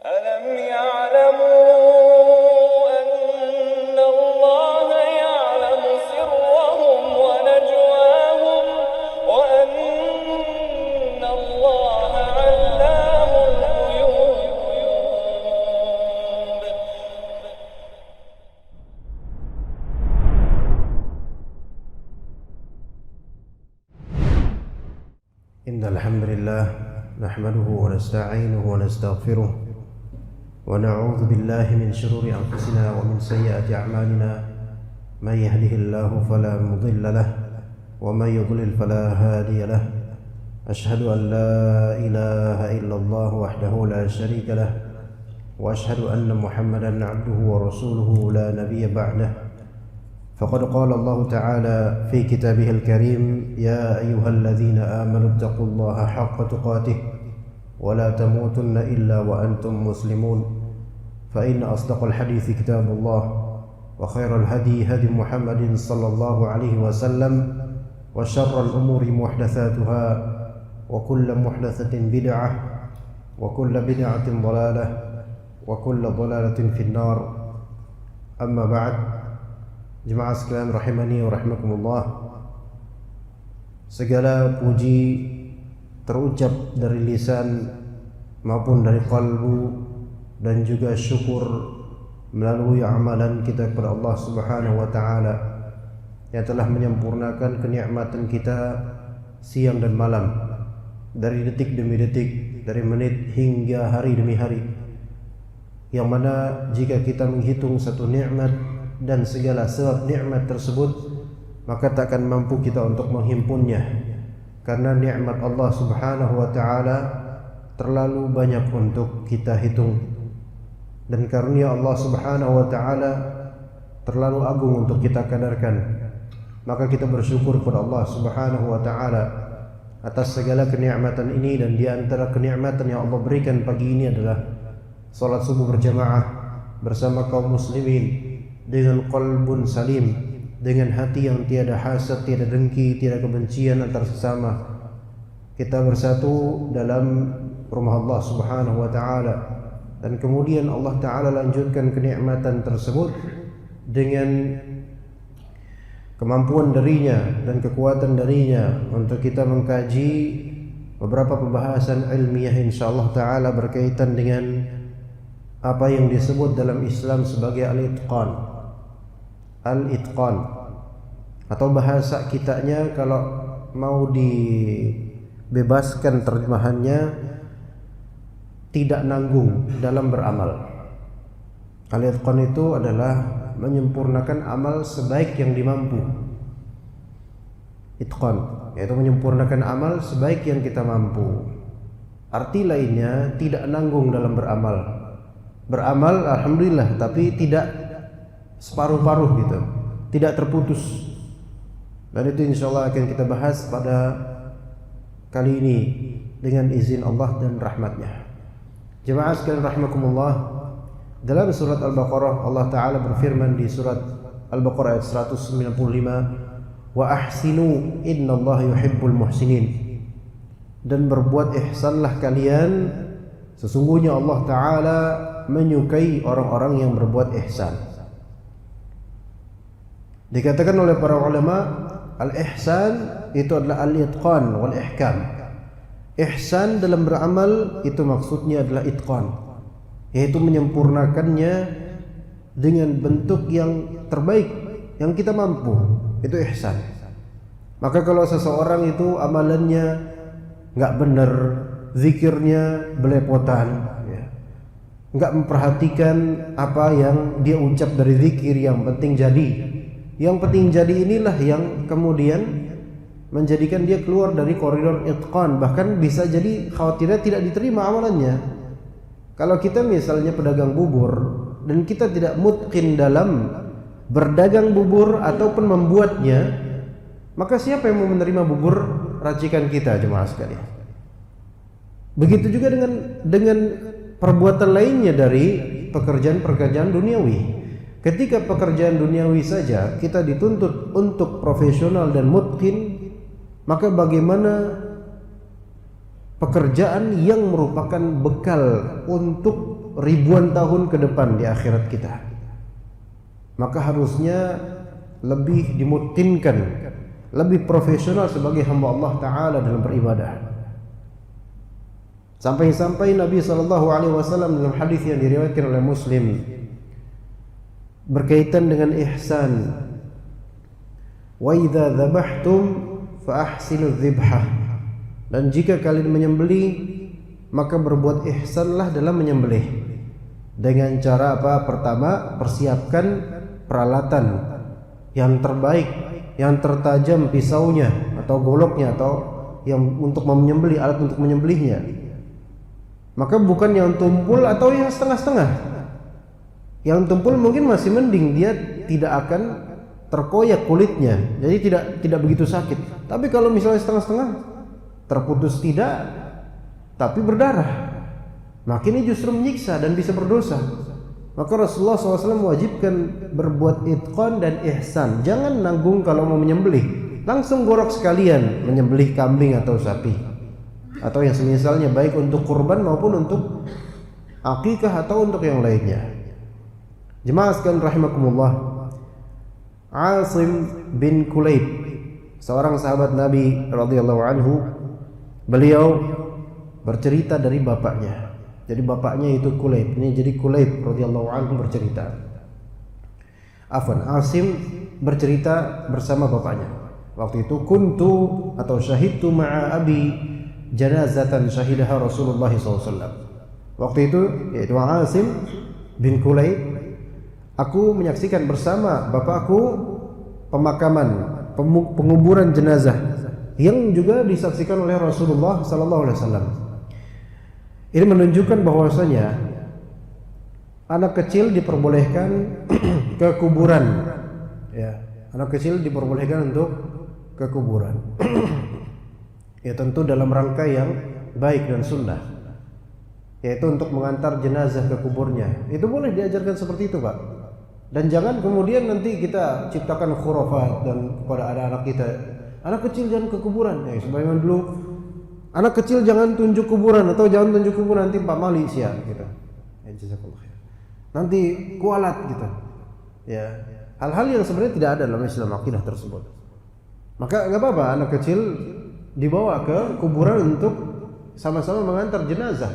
ألم يعلموا أن الله يعلم سرهم ونجواهم وأن الله علام الغيوب. إن الحمد لله نحمده ونستعينه ونستغفره ونعوذ بالله من شرور أنفسنا ومن سيئات أعمالنا من يهده الله فلا مضل له ومن يضلل فلا هادي له أشهد أن لا إله إلا الله وحده لا شريك له وأشهد أن محمدا عبده ورسوله لا نبي بعده فقد قال الله تعالى في كتابه الكريم يا أيها الذين آمنوا اتقوا الله حق تقاته ولا تموتن إلا وأنتم مسلمون فإن أصدق الحديث كتاب الله وخير الهدي هدي محمد صلى الله عليه وسلم وشر الأمور محدثاتها وكل محدثة بدعة وكل بدعة ضلالة وكل ضلالة في النار أما بعد. Jemaah sekalian rahimani wa rahimakumullah, segala puji terucap dari lisan maupun dari kalbu dan juga syukur melalui amalan kita kepada Allah Subhanahu wa taala yang telah menyempurnakan kenikmatan kita siang dan malam, dari detik demi detik, dari menit hingga hari demi hari, yang mana jika kita menghitung satu nikmat dan segala sebab nikmat tersebut, maka tak akan mampu kita untuk menghimpunnya, karena nikmat Allah Subhanahu wa taala terlalu banyak untuk kita hitung, dan karunia Allah Subhanahu wa taala terlalu agung untuk kita kadarkan. Maka kita bersyukur kepada Allah Subhanahu wa taala atas segala kenikmatan ini, dan di antara kenikmatan yang Allah berikan pagi ini adalah salat subuh berjamaah bersama kaum muslimin dengan qalbun salim, dengan hati yang tiada hasad, tiada dengki, tiada kebencian antar sesama. Kita bersatu dalam rumah Allah Subhanahu wa taala, dan kemudian Allah taala lanjutkan kenikmatan tersebut dengan kemampuan darinya dan kekuatan darinya untuk kita mengkaji beberapa pembahasan ilmiah insyaallah taala berkaitan dengan apa yang disebut dalam Islam sebagai al-itqan. Al-itqan, atau bahasa kitanya kalau mau dibebaskan terjemahannya, tidak nanggung dalam beramal. Al-itqan itu adalah menyempurnakan amal sebaik yang dimampu. Itqan yaitu menyempurnakan amal sebaik yang kita mampu. Arti lainnya tidak nanggung dalam beramal. Beramal alhamdulillah, tapi tidak separuh-paruh gitu, tidak terputus. Dan itu insyaallah akan kita bahas pada kali ini dengan izin Allah dan rahmatnya. Jemaah sekalian rahimakumullah, dalam surat Al-Baqarah Allah Ta'ala berfirman di surat Al-Baqarah ayat 195, wa ahsinu innallaha yuhibbul muhsinin, dan berbuat ihsanlah kalian, sesungguhnya Allah Ta'ala menyukai orang-orang yang berbuat ihsan. Dikatakan oleh para ulama, al-ihsan itu adalah al-itqan wal ihkam. Ihsan dalam beramal itu maksudnya adalah itqan, yaitu menyempurnakannya dengan bentuk yang terbaik yang kita mampu. Itu ihsan. Maka kalau seseorang itu amalannya enggak benar, zikirnya belepotan, enggak memperhatikan apa yang dia ucap dari zikir, yang penting jadi inilah yang kemudian menjadikan dia keluar dari koridor itqan, bahkan bisa jadi khawatirnya tidak diterima amalannya. Kalau kita misalnya pedagang bubur dan kita tidak mutqin dalam berdagang bubur ataupun membuatnya, maka siapa yang mau menerima bubur racikan kita, jemaah sekalian? Begitu juga dengan perbuatan lainnya dari pekerjaan-pekerjaan duniawi. Ketika pekerjaan duniawi saja kita dituntut untuk profesional dan mutqin, maka bagaimana pekerjaan yang merupakan bekal untuk ribuan tahun ke depan di akhirat kita. Maka harusnya lebih dimutinkan, lebih profesional sebagai hamba Allah Ta'ala dalam beribadah. Sampai-sampai Nabi SAW dalam hadis yang diriwayatkan oleh Muslim berkaitan dengan ihsan, wa idza dzabhtum fa ahsinu dzibhah, dan jika kalian menyembelih maka berbuat ihsanlah dalam menyembelih. Dengan cara apa? Pertama, persiapkan peralatan yang terbaik, yang tertajam pisaunya atau goloknya atau yang untuk menyembelih, alat untuk menyembelihnya. Maka bukan yang tumpul atau yang setengah-setengah. Yang tumpul mungkin masih mending, dia tidak akan terkoyak kulitnya, jadi tidak begitu sakit. Tapi kalau misalnya setengah-setengah, terputus tidak, tapi berdarah, maka ini justru menyiksa dan bisa berdosa. Maka Rasulullah SAW mewajibkan berbuat itqan dan ihsan. Jangan nanggung kalau mau menyembelih, langsung gorok sekalian menyembelih kambing atau sapi atau yang semisalnya, baik untuk kurban maupun untuk akikah atau untuk yang lainnya. Jemaah sekalian rahimakumullah, Asim bin Kulayb, seorang sahabat Nabi radhiyallahu anhu, beliau bercerita dari bapaknya. Jadi bapaknya itu Kulayb. Ini jadi Kulayb radhiyallahu anhu bercerita. Asim bercerita bersama bapaknya. Waktu itu kuntu atau syahidtu ma'a abi janazatan syahidaha Rasulullah SAW. Waktu itu yaitu Asim bin Kulayb, aku menyaksikan bersama bapakku pemakaman, penguburan jenazah yang juga disaksikan oleh Rasulullah SAW. Ini menunjukkan bahwasanya anak kecil diperbolehkan ke kuburan. Ya, anak kecil diperbolehkan untuk ke kuburan. Ya, tentu dalam rangka yang baik dan sunnah, yaitu untuk mengantar jenazah ke kuburnya. Itu boleh diajarkan seperti itu, Pak. Dan jangan kemudian nanti kita ciptakan khurafat dan kepada anak-anak kita, anak kecil jangan ke kuburan. Ya, sebagaimana dulu, anak kecil jangan tunjuk kuburan atau jangan tunjuk kuburan, nanti Pak Mali sia gitu. Ya, jazakallah khair. Nanti kualat gitu. Ya, hal-hal yang sebenarnya tidak ada dalam Islam akidah tersebut. Maka enggak apa-apa anak kecil dibawa ke kuburan untuk sama-sama mengantar jenazah.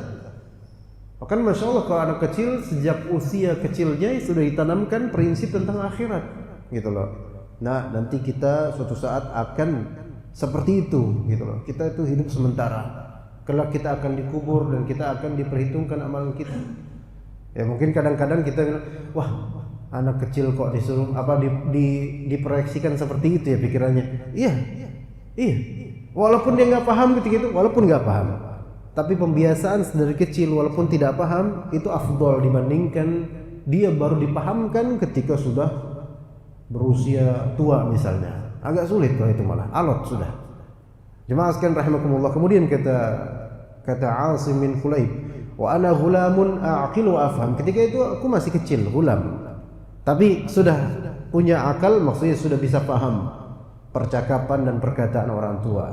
Bahkan Masya Allah, kalau anak kecil sejak usia kecilnya sudah ditanamkan prinsip tentang akhirat gitu loh. Nah, nanti kita suatu saat akan seperti itu gitu loh. Kita itu hidup sementara, kelak kita akan dikubur dan kita akan diperhitungkan amalan kita. Ya mungkin kadang-kadang kita bilang, wah anak kecil kok disuruh apa diproyeksikan seperti itu ya pikirannya. Iya. Walaupun dia nggak paham ketika itu, walaupun nggak paham, tapi pembiasaan dari kecil walaupun tidak paham itu afdol dibandingkan dia baru dipahamkan ketika sudah berusia tua misalnya. Agak sulit kalau itu, malah alot sudah. Jemaah sekalian rahimakumullah, kemudian kata Asim bin Kulayb, wa ana ghulamun a'qilu wa afham. Ketika itu aku masih kecil, ghulam, tapi sudah punya akal, maksudnya sudah bisa paham percakapan dan perkataan orang tua.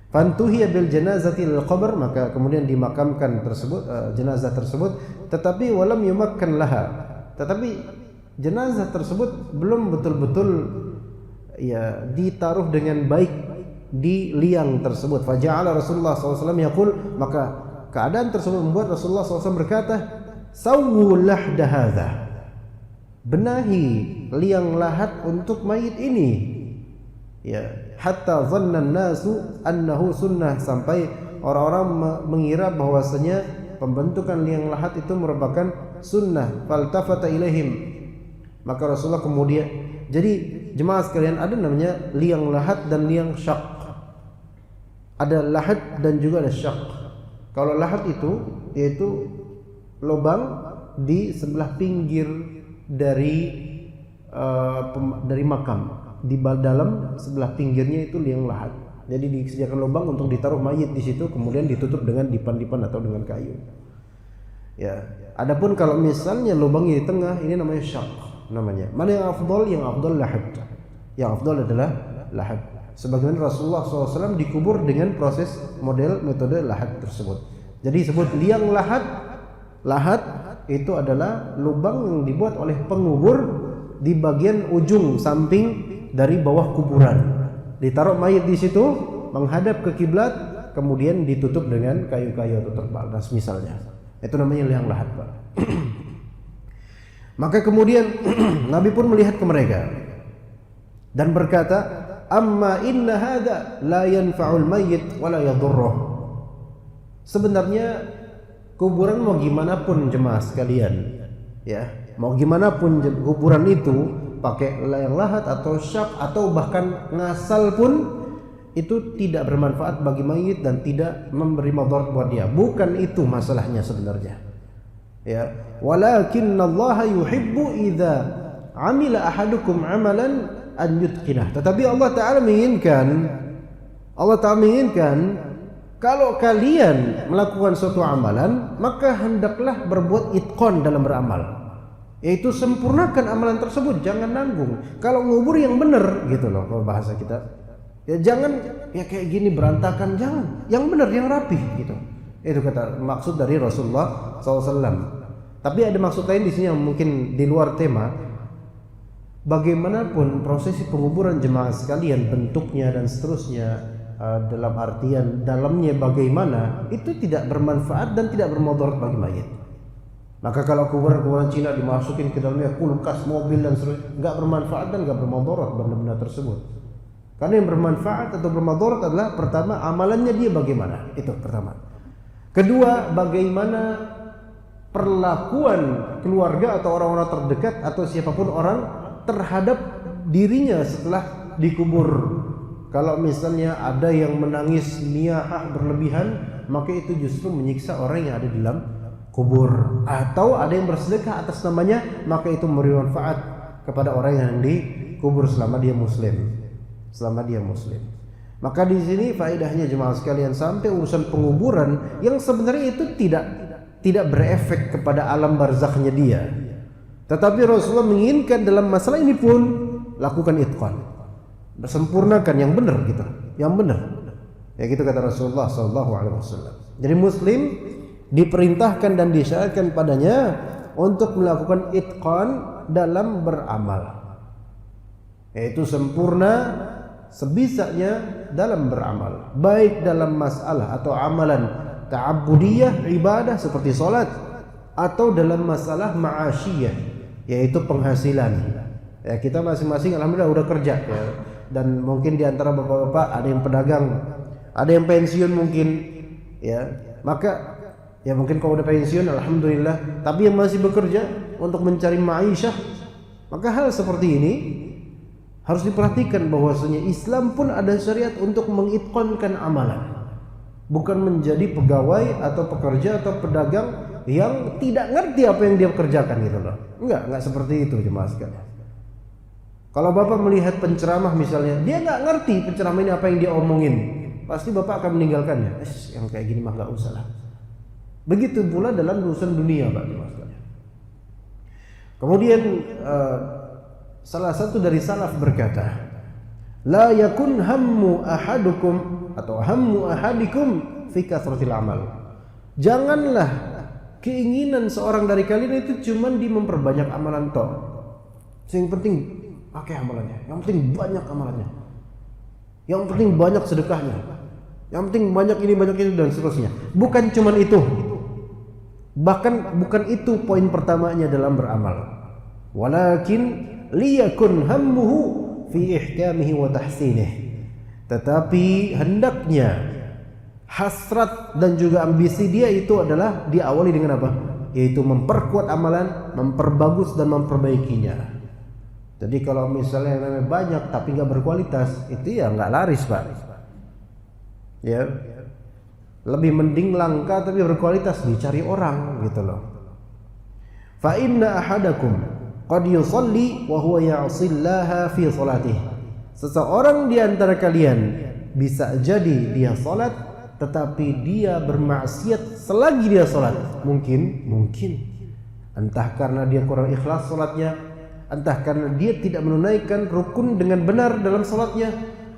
Fantuhiya bil janazati lil qabr, maka kemudian dimakamkan jenazah tersebut, tetapi walam yumakkan laha, tetapi jenazah tersebut belum betul-betul ya ditaruh dengan baik di liang tersebut. Faja'ala Rasulullah SAW yaqul, maka keadaan tersebut membuat Rasulullah SAW berkata, sawwu lahda hadza, benahi liang lahat untuk mayit ini, ya, hatta dhanna an-nasu annahu sunnah, sampai orang-orang mengira bahwasanya pembentukan liang lahat itu merupakan sunnah. Faltafata ilaihim, maka Rasulullah kemudian, jadi jemaah sekalian, ada namanya liang lahat dan liang syak. Ada lahat dan juga ada syak. Kalau lahat itu yaitu lubang di sebelah pinggir dari makam, di dalam sebelah pinggirnya itu liang lahat. Jadi disediakan lubang untuk ditaruh mayit di situ, kemudian ditutup dengan dipan-dipan atau dengan kayu. Ya, adapun kalau misalnya lubangnya di tengah, ini namanya syak namanya. Mana yang afdal? Yang afdal lahad. Yang afdal adalah lahad. Sebagaimana Rasulullah SAW dikubur dengan proses model metode lahad tersebut. Jadi disebut liang lahad. Lahat itu adalah lubang yang dibuat oleh pengubur di bagian ujung samping dari bawah kuburan. Ditaruh mayat di situ, menghadap ke kiblat, kemudian ditutup dengan kayu-kayu atau terpal dan semisalnya. Itu namanya liang lahat, Pak. Maka kemudian Nabi pun melihat ke mereka dan berkata, "Amma inna hadza la yanfa'ul mayyit wa la yadurruh." Sebenarnya kuburan mau gimana pun jemaah sekalian, ya, mau gimana pun kuburan itu, pakai liang lahat atau syak atau bahkan ngasal pun itu tidak bermanfaat bagi mayit dan tidak memberi madarat buat dia. Bukan itu masalahnya sebenarnya. Ya, walakinallaha yuhibbu idza amila ahadukum amalan an yutqinah. Tetapi Allah Ta'ala menginginkan kalau kalian melakukan suatu amalan, maka hendaklah berbuat itqan dalam beramal, yaitu sempurnakan amalan tersebut, jangan nanggung. Kalau ngubur yang benar gitu loh kalau bahasa kita. Ya jangan ya kayak gini berantakan, jangan. Yang benar, yang rapih gitu. Itu kata maksud dari Rasulullah SAW. Tapi ada maksud lain di sini yang mungkin di luar tema. Bagaimanapun prosesi penguburan jemaah sekalian, bentuknya dan seterusnya, dalam artian dalamnya bagaimana, itu tidak bermanfaat dan tidak bermudarat bagi mayit. Maka kalau kuburan-kuburan Cina dimasukin ke dalamnya kulkas, mobil dan seterusnya, nggak bermanfaat dan nggak bermudarat benda-benda tersebut. Karena yang bermanfaat atau bermudarat adalah pertama amalannya dia bagaimana, itu pertama. Kedua, bagaimana perlakuan keluarga atau orang-orang terdekat atau siapapun orang terhadap dirinya setelah dikubur. Kalau misalnya ada yang menangis niyahah berlebihan, maka itu justru menyiksa orang yang ada di dalam kubur. Atau ada yang bersedekah atas namanya, maka itu memberi manfaat kepada orang yang dikubur selama dia muslim. Maka di sini faedahnya jemaah sekalian, sampai urusan penguburan yang sebenarnya itu tidak berefek kepada alam barzakhnya dia. Tetapi Rasulullah menginginkan dalam masalah ini pun lakukan itqan, sempurnakan yang benar gitu, yang benar. Ya gitu kata Rasulullah SAW. Jadi Muslim diperintahkan dan disyaratkan padanya untuk melakukan itqan dalam beramal, yaitu sempurna sebisanya dalam beramal, baik dalam masalah atau amalan ta'abbudiyah, ibadah seperti salat, atau dalam masalah ma'asyiyah, yaitu penghasilan. Ya, kita masing-masing alhamdulillah udah kerja ya. Dan mungkin di antara bapak-bapak ada yang pedagang, ada yang pensiun mungkin ya. Maka ya mungkin kalau udah pensiun alhamdulillah, tapi yang masih bekerja untuk mencari ma'isyah, maka hal seperti ini harus diperhatikan bahwasanya Islam pun ada syariat untuk mengitqankan amalan. Bukan menjadi pegawai atau pekerja atau pedagang yang tidak ngerti apa yang dia kerjakan gitu loh. Enggak seperti itu jemaah sekalian. Kalau bapak melihat penceramah misalnya, dia nggak ngerti penceramah ini apa yang dia omongin, pasti bapak akan meninggalkannya. Yang kayak gini mah nggak usah lah. Begitu pula dalam urusan dunia, Pak jemaah sekalian. Kemudian salah satu dari salaf berkata, la yakun hammu ahadukum atau hammu ahadikum fi kathratil amal. Janganlah keinginan seorang dari kalian itu cuman di memperbanyak amalan toh. Yang penting pakai amalannya, yang penting banyak amalannya, yang penting banyak sedekahnya, yang penting banyak ini banyak itu dan seterusnya. Bukan cuman itu. Bahkan bukan itu poin pertamanya dalam beramal. Walakin liyakun hammuhu fi ihkamihi wa tahsinih. Tetapi hendaknya hasrat dan juga ambisi dia itu adalah diawali dengan apa? Yaitu memperkuat amalan, memperbagus dan memperbaikinya. Jadi kalau misalnya yang namanya banyak tapi nggak berkualitas, itu ya nggak laris, Pak. Ya, lebih mending langka tapi berkualitas dicari orang gitu loh. Fa inna ahadakum qad yusalli wa huwa ya'sillaha fi salatihi. Seseorang di antara kalian bisa jadi dia salat tetapi dia bermaksiat selagi dia salat. Mungkin entah karena dia kurang ikhlas salatnya, entah karena dia tidak menunaikan rukun dengan benar dalam salatnya,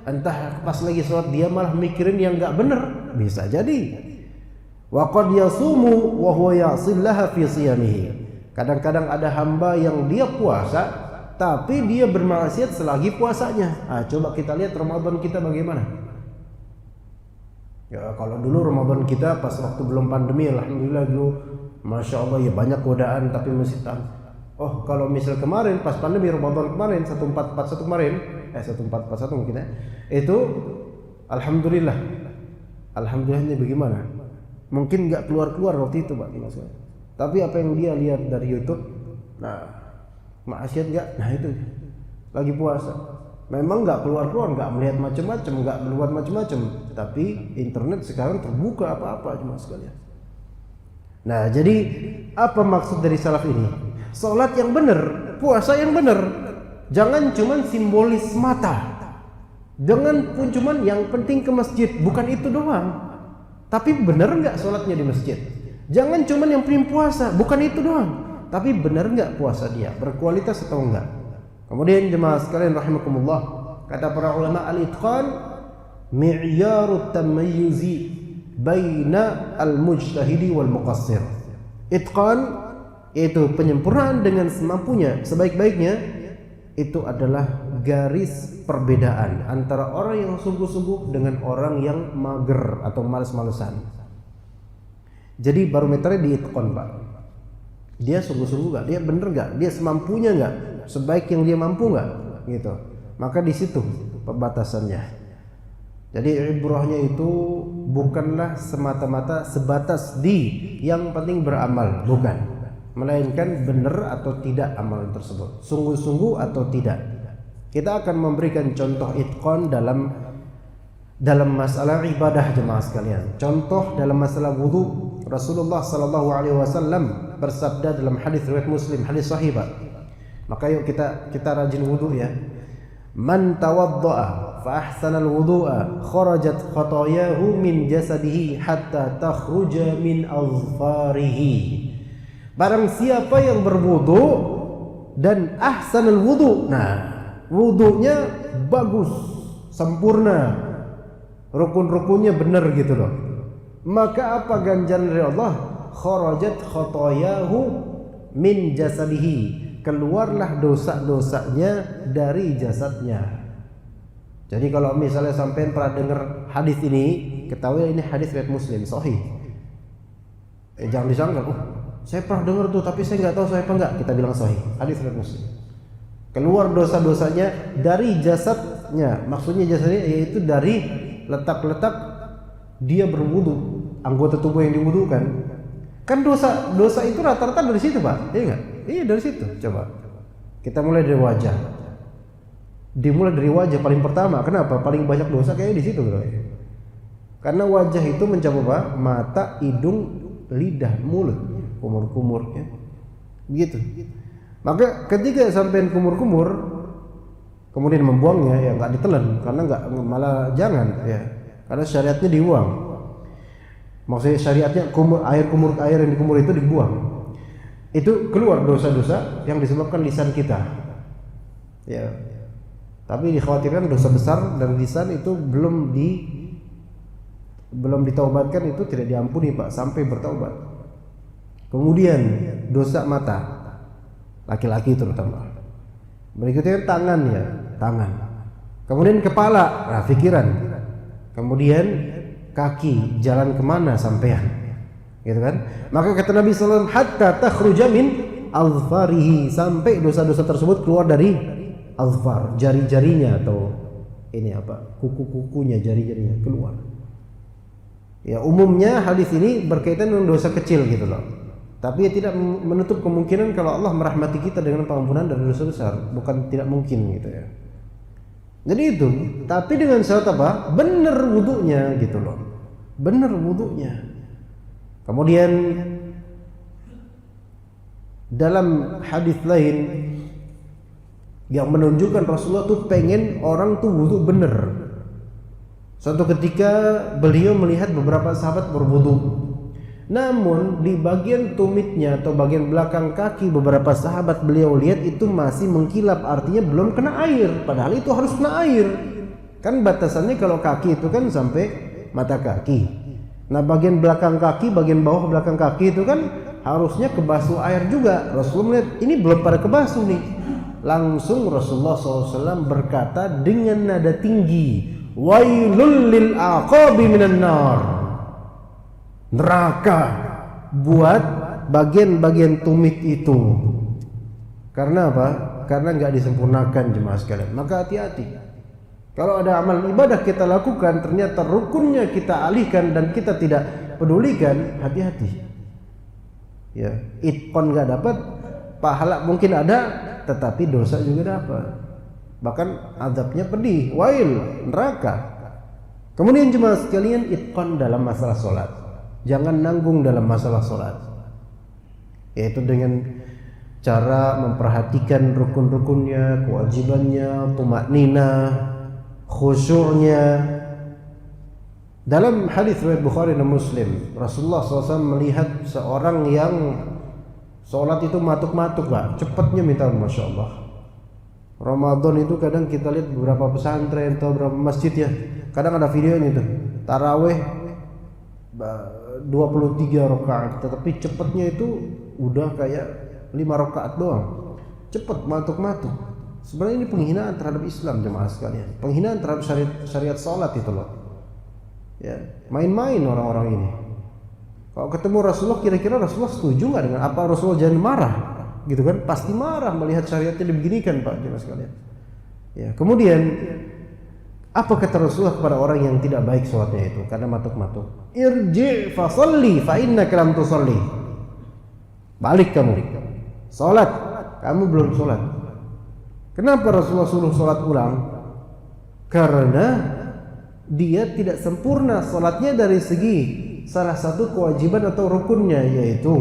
entah pas lagi salat dia malah mikirin yang enggak benar, bisa jadi. Wa qad yasumu wa huwa ya'sillaha fi siyamihi. Kadang-kadang ada hamba yang dia puasa tapi dia bermaksiat selagi puasanya. Coba kita lihat Ramadan kita bagaimana. Ya, kalau dulu Ramadan kita pas waktu belum pandemi, alhamdulillah dulu Masya Allah ya banyak godaan tapi masih tahan. Oh, kalau misal kemarin pas pandemi Ramadan kemarin 1441 kemarin 1441 mungkin ya. Itu alhamdulillah. Alhamdulillahnya bagaimana? Mungkin nggak keluar-keluar waktu itu Pak Mas. Tapi apa yang dia lihat dari YouTube, nah maksiat nggak? Nah itu lagi puasa. Memang nggak keluar-keluar, nggak melihat macam-macam, nggak berbuat macam-macam. Tapi internet sekarang terbuka apa-apa cuma sekalian. Nah jadi apa maksud dari salaf ini? Salat yang benar, puasa yang benar. Jangan cuma simbolis mata. Jangan pun cuma yang penting ke masjid, bukan itu doang. Tapi benar nggak sholatnya di masjid? Jangan cuma yang penting puasa, bukan itu doang. Tapi benar nggak puasa dia, berkualitas atau enggak? Kemudian jemaah sekalian rahimakumullah, kata para ulama al-itqan mi'yarut tamayyuzi baina al-mujtahidi wal muqassir. Itqan yaitu penyempurnaan dengan semampunya, sebaik-baiknya, itu adalah garis perbedaan antara orang yang sungguh-sungguh dengan orang yang mager atau malas-malesan. Jadi barometernya di itqan Pak. Dia sungguh-sungguh gak? Dia bener gak? Dia semampunya gak? Sebaik yang dia mampu gak? Gitu. Maka di situ pembatasannya. Jadi ibrahnya itu bukanlah semata-mata sebatas di yang penting beramal, bukan. Melainkan benar atau tidak amalan tersebut, sungguh-sungguh atau tidak. Kita akan memberikan contoh itqan dalam masalah ibadah jemaah sekalian. Contoh dalam masalah wudu, Rasulullah sallallahu alaihi wasallam bersabda dalam hadis riwayat Muslim, hadis sahih Pak. Maka yuk kita rajin wudu ya. Man tawaddaa fa ahsana al-wudu'a kharajat khatayahu min jasadihi hatta takhruja min azfarihi. Barang siapa yang berwudu dan ahsanul wudu, nah wudunya bagus, sempurna, rukun-rukunnya benar gitu loh. Maka apa ganjaran dari Allah? Kharajat khatayahu min jasadihi, keluarlah dosa-dosanya dari jasadnya. Jadi kalau misalnya sampai pernah dengar hadis ini, ketahui ini hadis riwayat Muslim sahih. Jangan disangka, saya pernah dengar tuh tapi saya nggak tahu sahih apa enggak. Kita bilang sahih, hadis riwayat Muslim. Keluar dosa-dosanya dari jasadnya. Maksudnya jasadnya yaitu dari letak-letak dia berwudu, anggota tubuh yang diwudukan. Kan dosa itu rata-rata dari situ Pak, iya nggak? Iya dari situ. Coba kita mulai dari wajah. Dimulai dari wajah paling pertama. Kenapa? Paling banyak dosa kayaknya di situ bro. Karena wajah itu mencakup apa? Mata, hidung, lidah, mulut, kumur-kumur ya. Begitu. Maka ketika sampai kumur-kumur kemudian membuangnya ya nggak ditelan, karena nggak, malah jangan ya. Karena syariatnya dibuang. Maksudnya syariatnya air yang dikumur itu dibuang. Itu keluar dosa-dosa yang disebabkan lisan kita. Ya. Tapi dikhawatirkan dosa besar dan lisan itu belum ditaubatkan, itu tidak diampuni Pak sampai bertaubat. Kemudian dosa mata, laki-laki terutama. Berikutnya tangan ya, tangan. Kemudian kepala, nah pikiran. Kemudian kaki, jalan kemana sampean, gitu kan? Maka kata Nabi SAW, hatta takhruja min azfarihi, sampai dosa-dosa tersebut keluar dari azfar, jari-jarinya atau ini apa, kuku-kukunya, jari-jarinya keluar. Ya umumnya hadis ini berkaitan dengan dosa kecil gitu loh. Tapi tidak menutup kemungkinan kalau Allah merahmati kita dengan pengampunan dari dosa besar, bukan tidak mungkin gitu ya. Jadi itu, tapi dengan syarat apa? Benar wudunya gitu loh. Benar wudunya. Kemudian dalam hadis lain yang menunjukkan Rasulullah tuh pengen orang tuh wudu benar. Suatu ketika beliau melihat beberapa sahabat berwudu. Namun di bagian tumitnya atau bagian belakang kaki beberapa sahabat beliau lihat itu masih mengkilap, artinya belum kena air, padahal itu harus kena air. Kan batasannya kalau kaki itu kan sampai mata kaki. Nah, bagian belakang kaki, bagian bawah belakang kaki itu kan harusnya kebasuh air juga. Rasulullah melihat ini belum pada kebasuh nih. Langsung Rasulullah SAW berkata dengan nada tinggi, wailul lil aqabi minan nar. Neraka buat bagian-bagian tumit itu. Karena apa? Karena nggak disempurnakan jemaah sekalian. Maka hati-hati. Kalau ada amal ibadah kita lakukan, ternyata rukunnya kita alihkan dan kita tidak pedulikan, hati-hati. Ya, itqon nggak dapat, pahala mungkin ada, tetapi dosa juga dapat. Bahkan azabnya pedih, wail, neraka. Kemudian jemaah sekalian, itqon dalam masalah sholat. Jangan nanggung dalam masalah sholat. Yaitu dengan cara memperhatikan rukun-rukunnya, kewajibannya, tumakninah, khusyuknya. Dalam hadis riwayat Bukhari dan Muslim, Rasulullah SAW melihat seorang yang sholat itu matuk-matuk, Pak, cepatnya minta, Masya Allah. Ramadan itu kadang kita lihat beberapa pesantren atau beberapa masjid ya, kadang ada videonya tuh, taraweh 23 rakaat, tetapi cepatnya itu udah kayak 5 rakaat doang, cepat matuk-matuk. Sebenarnya ini penghinaan terhadap Islam jemaah sekalian, penghinaan terhadap syariat sholat itu loh. Ya, main-main orang-orang ini. Kalau ketemu Rasulullah, kira-kira Rasulullah setuju nggak dengan apa? Rasulullah jangan marah, gitu kan? Pasti marah melihat syariatnya dibeginikan, Pak, jemaah sekalian. Ya, kemudian apa kata Rasulullah kepada orang yang tidak baik sholatnya itu karena matuk-matuk? Irji' fa sholli fa innaka lam tusalli. Balik kamu, sholat, kamu belum sholat. Kenapa Rasulullah suruh sholat ulang? Karena dia tidak sempurna sholatnya dari segi salah satu kewajiban atau rukunnya, yaitu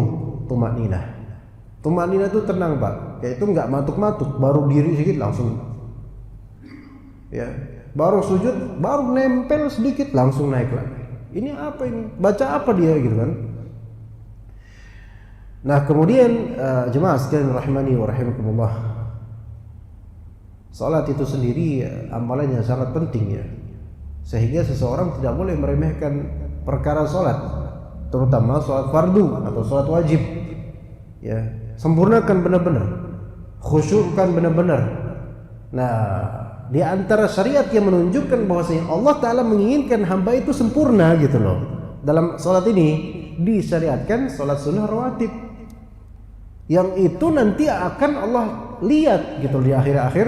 tumakninah. Tumakninah itu tenang, Pak, yaitu nggak matuk-matuk, baru diri sedikit langsung, ya, baru sujud, baru nempel sedikit langsung naik lagi. Ini apa ini? Baca apa dia gitu kan? Nah, kemudian jemaah sekalian rahimani wa rahimakumullah, salat itu sendiri amalan yang sangat penting ya, sehingga seseorang tidak boleh meremehkan perkara salat, terutama salat fardu atau salat wajib. Ya, sempurnakan benar-benar, khusyukkan benar-benar. Nah, di antara syariat yang menunjukkan bahwasanya Allah Ta'ala menginginkan hamba itu sempurna gitu loh. Dalam salat ini disyariatkan salat sunnah rawatib, yang itu nanti akan Allah lihat gitu di akhir-akhir.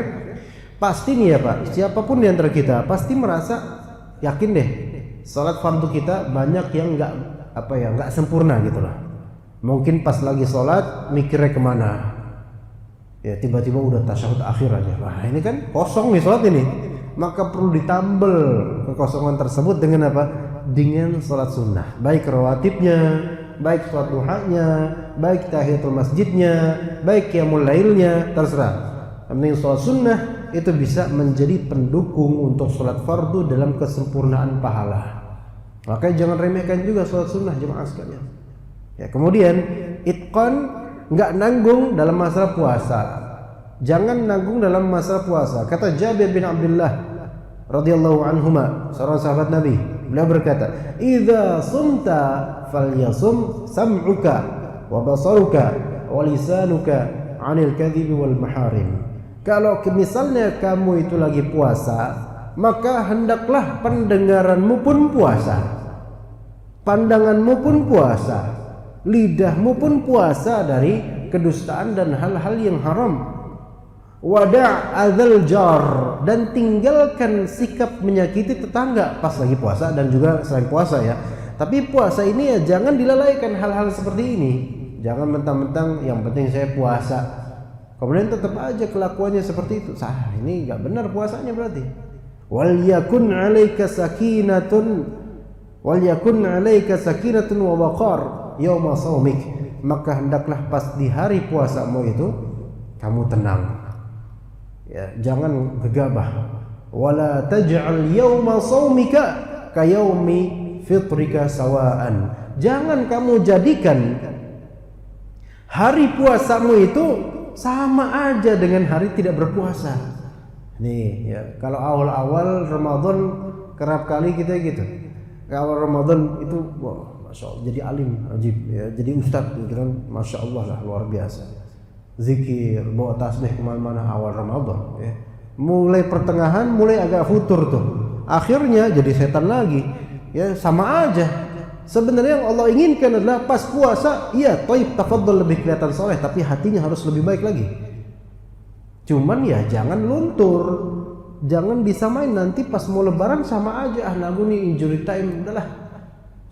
Pasti nih ya Pak, siapapun di antara kita pasti merasa yakin deh, salat fardu kita banyak yang nggak sempurna gitu loh. Mungkin pas lagi salat mikirnya kemana, ya tiba-tiba udah tasyahud akhir aja. Wah, ini kan kosong nih salat ini. Maka perlu ditambal kekosongan tersebut dengan apa? Dengan salat sunnah, baik rawatibnya, baik salat duhanya, baik tahiyatul masjidnya, baik qiyamul lailnya, terserah. Yang penting salat sunnah itu bisa menjadi pendukung untuk salat fardu dalam kesempurnaan pahala. Maka jangan remehkan juga salat sunnah jemaah sekalian. Ya, kemudian itqan, nggak nanggung dalam masalah puasa. Jangan nanggung dalam masalah puasa. Kata Jabir bin Abdullah radhiyallahu anhuma, seorang sahabat Nabi, beliau berkata, "Idza sumta falyasum sam'uka wa basaruka wa lisanuka 'anil kadhibi wal maharim." Kalau misalnya kamu itu lagi puasa, maka hendaklah pendengaranmu pun puasa, pandanganmu pun puasa, lidahmu pun puasa dari kedustaan dan hal-hal yang haram. Wada' adzal jar, dan tinggalkan sikap menyakiti tetangga pas lagi puasa dan juga selain puasa ya. Tapi puasa ini ya jangan dilalaikan hal-hal seperti ini. Jangan mentang-mentang yang penting saya puasa, kemudian tetap aja kelakuannya seperti itu. Ini nggak benar puasanya berarti. Wal yakun 'alaika sakinatun wa waqar yauma shaumik. Maka hendaklah pas di hari puasamu itu kamu tenang. Ya, jangan gegabah. Wala taj'al yauma shaumika ka yaumi fitrika sawaan. Jangan kamu jadikan hari puasamu itu sama aja dengan hari tidak berpuasa. Nih ya, kalau awal-awal Ramadan kerap kali kita gitu. awal Ramadan itu wah, masya Allah jadi alim, ajib ya, jadi ustadz gitu kan, masya Allah lah, luar biasa. Zikir, bawa tasbih kemana-mana awal Ramadan ya. Mulai pertengahan mulai agak futur tuh, akhirnya jadi setan lagi ya, sama aja. Sebenarnya yang Allah inginkan adalah pas puasa, iya toib tafadhol lebih kelihatan soleh, tapi hatinya harus lebih baik lagi. Cuman ya jangan luntur, jangan disamain nanti pas mau lebaran sama aja, lagu nih injury time udahlah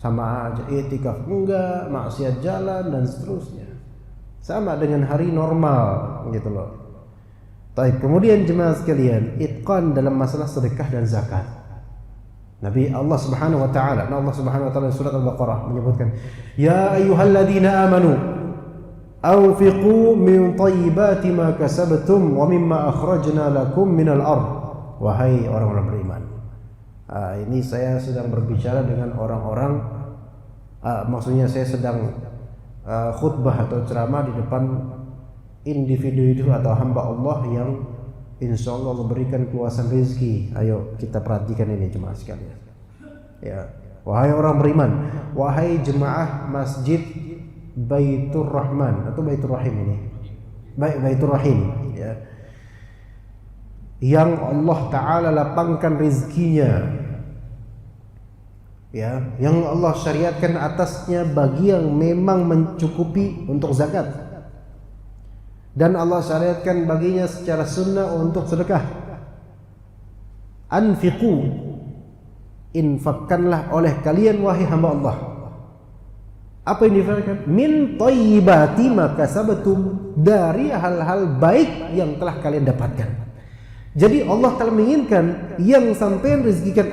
sama aja, i'tikaf enggak, maksiat jalan dan seterusnya, sama dengan hari normal gitu loh. Baik, kemudian jemaah sekalian, itqan dalam masalah sedekah dan zakat. Nabi Allah Subhanahu wa taala, Allah Subhanahu wa taala surat Al-Baqarah menyebutkan, "Ya ayyuhalladzina amanu anfiqu min thayyibati ma kasabtum wa mimma akhrajna lakum minal ardh." Wahai orang-orang beriman. Ini saya sedang berbicara dengan orang-orang, maksudnya saya sedang khutbah atau ceramah di depan individu atau hamba Allah yang insya Allah berikan keluasan rezeki. Ayo kita perhatikan ini jemaah sekalian. Ya, wahai orang beriman, wahai jemaah masjid Baitur Rahman atau Baitur Rahim ini, Baitur Rahim, ya, yang Allah Taala lapangkan rezekinya, ya, yang Allah syariatkan atasnya bagi yang memang mencukupi untuk zakat. Dan Allah syariatkan baginya secara sunnah untuk sedekah. Anfiqu, infakkanlah oleh kalian wahai hamba Allah. Apa yang difakkan? Min thayyibati ma kasabtum, dari hal-hal baik yang telah kalian dapatkan. Jadi Allah telah menginginkan yang sampean rezekikan,